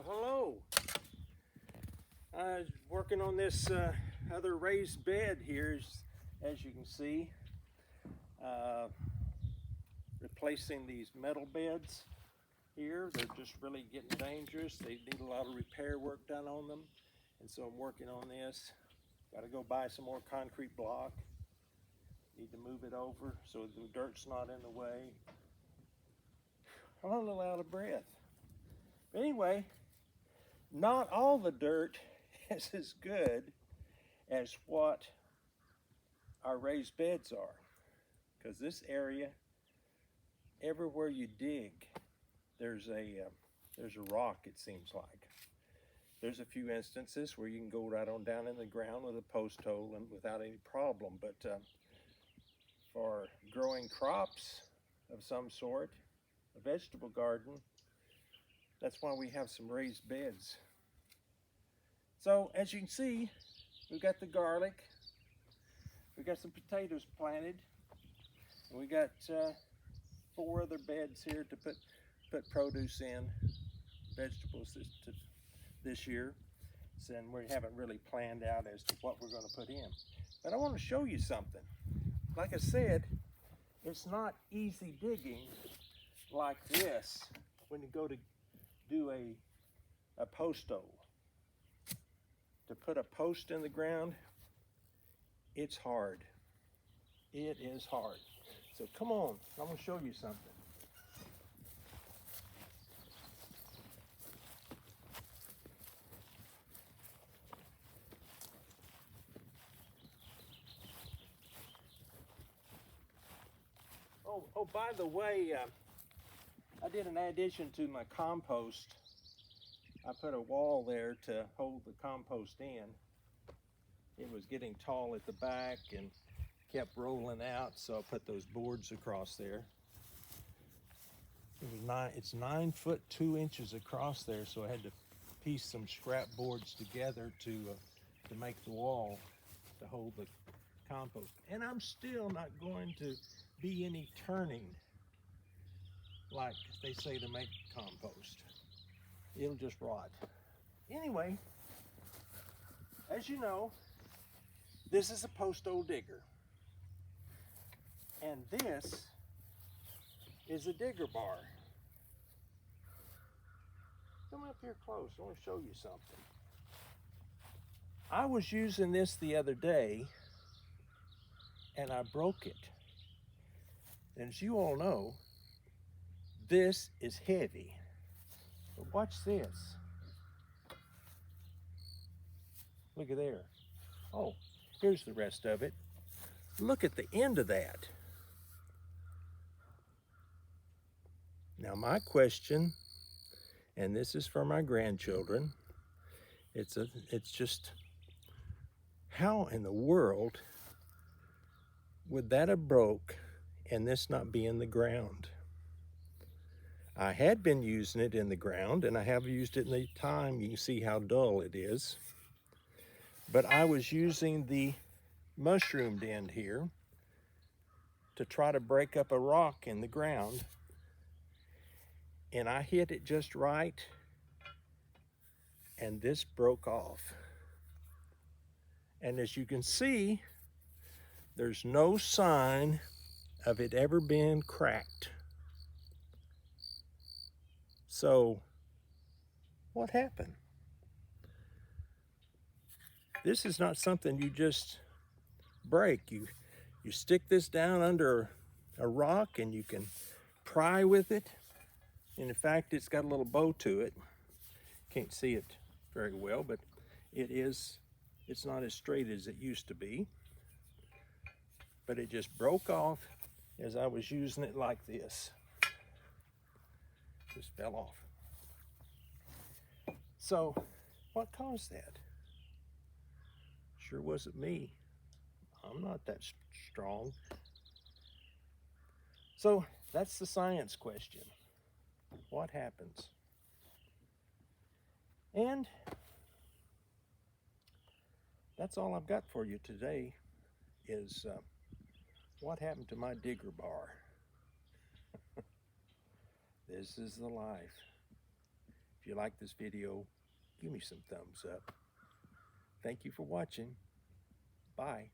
Hello. I was working on this other raised bed here, as you can see, uh, replacing these metal beds here. They're just really getting dangerous. They need a lot of repair work done on them, and so I'm working on this. Got to go buy some more concrete block. Need to move it over so the dirt's not in the way. I'm a little out of breath. But anyway, not all the dirt is as good as what our raised beds are, because this area, everywhere you dig, there's a rock. It seems like there's a few instances where you can go right on down in the ground with a post hole and without any problem, but for growing crops of some sort, a vegetable garden, that's why we have some raised beds. So as you can see, we've got the garlic, we got some potatoes planted, and we got 4 other beds here to put produce in, vegetables this year. And we haven't really planned out as to what we're going to put in. But I want to show you something. Like I said, it's not easy digging like this when you go to do a post hole. To put a post in the ground, it's hard. It is hard. So come on, I'm going to show you something. Oh, by the way, I did an addition to my compost. I put a wall there to hold the compost in. It was getting tall at the back and kept rolling out, so I put those boards across there. It's 9 foot 2 inches across there, so I had to piece some scrap boards together to make the wall to hold the compost. And I'm still not going to be any turning like they say to make compost. It'll just rot. Anyway, as you know, this is a post hole digger. And this is a digger bar. Come up here close, I want to show you something. I was using this the other day and I broke it. And as you all know, this is heavy. But watch this. Look at there. Oh, here's the rest of it. Look at the end of that. Now my question, and this is for my grandchildren, it's just, how in the world would that have broke and this not be in the ground? I had been using it in the ground, and I have used it in the time. You can see how dull it is. But I was using the mushroomed end here to try to break up a rock in the ground. And I hit it just right, and this broke off. And as you can see, there's no sign of it ever being cracked. So, what happened? This is not something you just break. You stick this down under a rock and you can pry with it. And in fact, it's got a little bow to it. Can't see it very well, but it's not as straight as it used to be. But it just broke off as I was using it like this. Just fell off. So, what caused that? Sure wasn't me. I'm not that strong. So, that's the science question. What happens? And that's all I've got for you today is what happened to my digger bar. This is the life. If you like this video, give me some thumbs up. Thank you for watching. Bye.